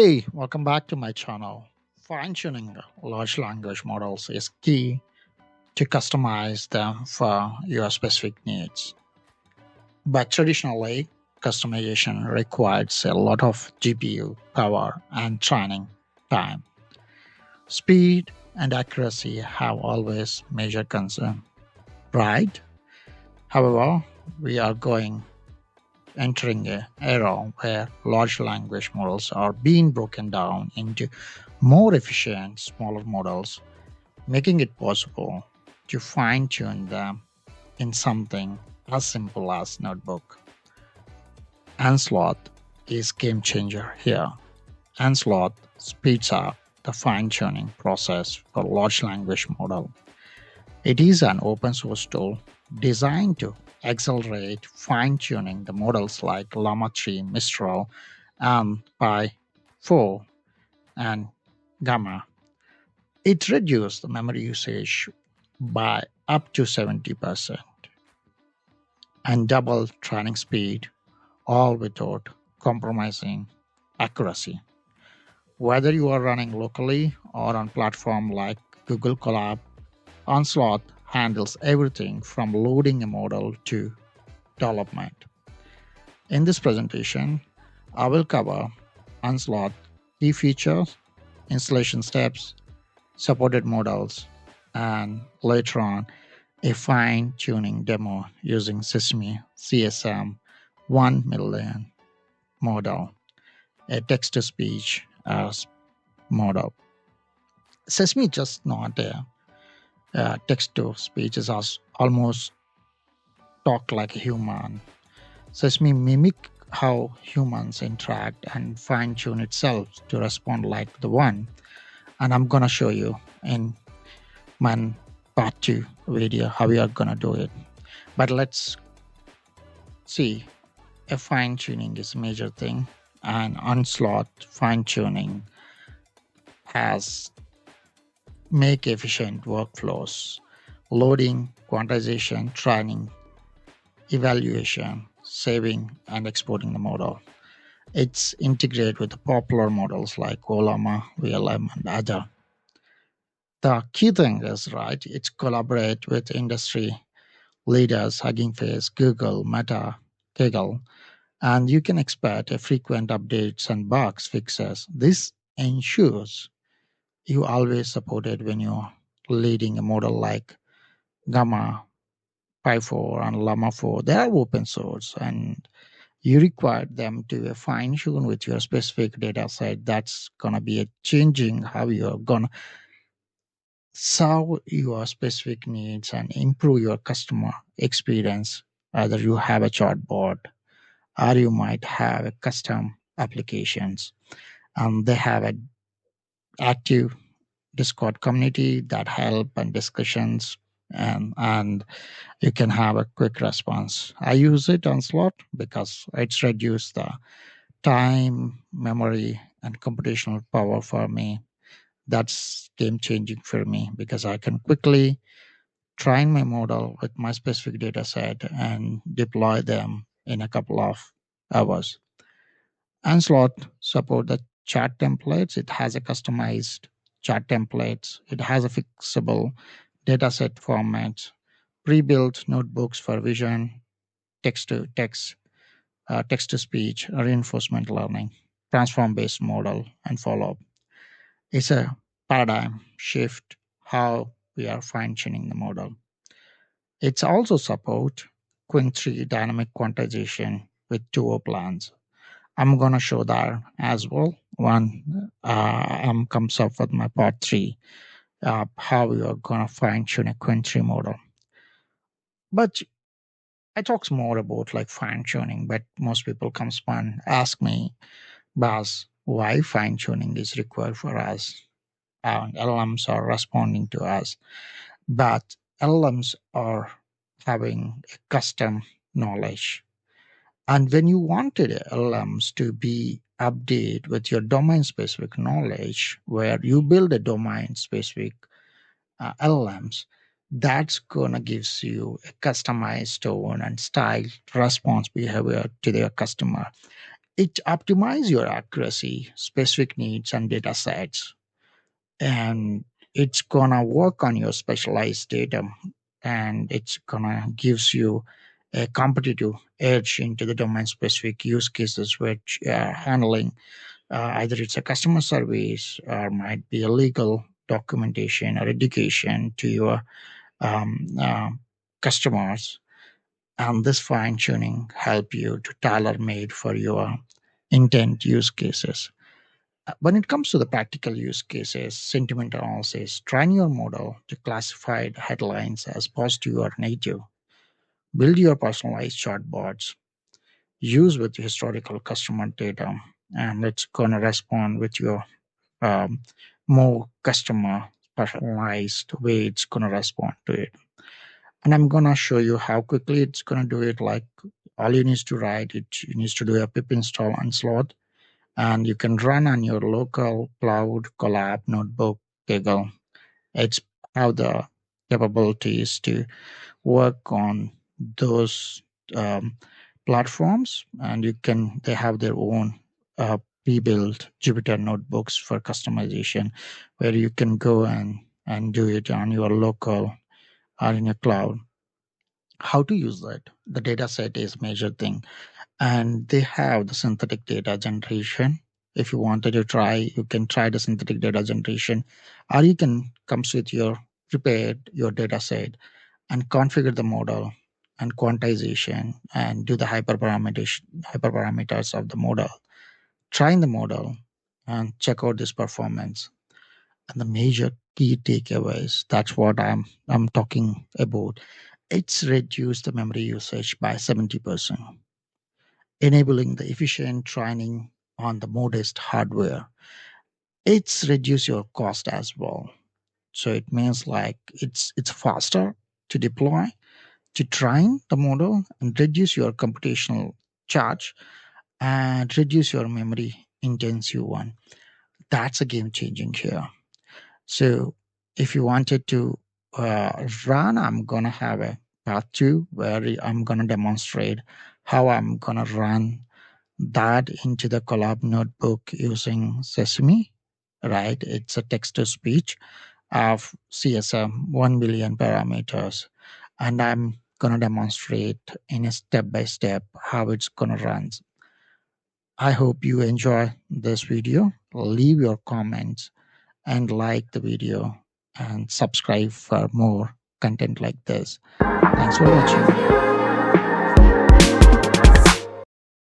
Hey, welcome back to my channel. Fine tuning large language models is key to customize them for your specific needs. But traditionally, customization requires a lot of GPU power and training time. Speed and accuracy have always major concern, right? However, we are going entering a era where large language models are being broken down into more efficient, smaller models, making it possible to fine tune them in something as simple as notebook. Unsloth is game changer here. Unsloth speeds up the fine tuning process for large language model. It is an open source tool designed to accelerate fine tuning the models like Llama 3, Mistral, and Pi 4 and Gamma. It reduced the memory usage by up to 70% and doubled training speed, all without compromising accuracy. Whether you are running locally or on platform like Google Colab, Onslaught handles everything from loading a model to development. In this presentation, I will cover Onslaught key features, installation steps, supported models, and later on, a fine tuning demo using Sesame CSM 1 million model, a text to speech as model. Sesame just not a text to speech, is almost talk like a human. Sesame mimic how humans interact and fine tune itself to respond like the one. And I'm gonna show you in my part two video how we are gonna do it. But let's see, a fine tuning is a major thing, and Onslaught fine tuning has make efficient workflows, loading, quantization, training, evaluation, saving, and exporting the model. It's integrated with the popular models like Olama, VLM, and other. The key thing is right, it's collaborate with industry leaders, Hugging Face, Google, Meta, Kaggle, and you can expect a frequent updates and bug fixes. This ensures you always supported when you're leading a model like Gamma, Pi 4, and Llama 4. They are open source, and you require them to fine tune with your specific data set. That's gonna be a changing how you're gonna solve your specific needs and improve your customer experience. Either you have a chatbot or you might have a custom applications, and they have an active Discord community that help and discussions, and you can have a quick response. I use it on Slot because it's reduced the time, memory, and computational power for me. That's game changing for me because I can quickly train my model with my specific data set and deploy them in a couple of hours. Unsloth support the chat templates. It has a customized chat templates. It has a fixable dataset formats, pre-built notebooks for vision, text to text, text to speech, reinforcement learning, transform-based model, and follow-up. It's a paradigm shift how we are fine-tuning the model. It's also support Queen 3 dynamic quantization with 2O plans. I'm gonna show that as well when comes up with my part three, how we are gonna fine tune a Queen 3 model. But I talks more about like fine tuning, but most people comes and ask me, Bas, why fine tuning is required for us? And LLMs are responding to us, but LLMs are having a custom knowledge. And when you wanted LLMs to be updated with your domain specific knowledge, where you build a domain specific LLMs, that's gonna gives you a customized tone and style response behavior to their customer. It optimizes your accuracy, specific needs, and data sets, and it's gonna work on your specialized data, and it's gonna gives you a competitive edge into the domain specific use cases which are handling either it's a customer service or might be a legal documentation or education to your um, uh, customers, and this fine tuning help you to tailor made for your intent use cases. When it comes to the practical use cases, sentiment analysis, train your model to classify headlines as positive or negative. Build your personalized chatbots. Use with historical customer data, and it's going to respond with your um, more customer personalized way. It's going to respond to it, and I'm going to show you how quickly it's going to do it. Like all you need to write it, you need to do a pip install Unsloth, and you can run on your local cloud collab notebook Giggle. It's have the capabilities to work on those um, platforms, and you can they have their own pre-built Jupyter notebooks for customization, where you can go and do it on your local or in your cloud. How to use that? The data set is major thing, and they have the synthetic data generation. If you wanted to try, you can try the synthetic data generation, or you can comes with your prepared your data set and configure the model and quantization and do the hyperparameters of the model. Train the model and check out this performance and the major key takeaways. That's what I'm talking about. It's reduced the memory usage by 70%, enabling the efficient training on the modest hardware. It's reduce your cost as well. So it means like it's faster to deploy, to train the model, and reduce your computational charge and reduce your memory intensive one. That's a game changing here. So if you wanted to run, I'm gonna have a part two where I'm gonna demonstrate how I'm gonna run that into the collab notebook using Sesame, right? It's a text to speech of CSM 1 billion parameters. And I'm going to demonstrate in a step by step how it's going to run. I hope you enjoy this video. Leave your comments and like the video and subscribe for more content like this. Thanks for watching.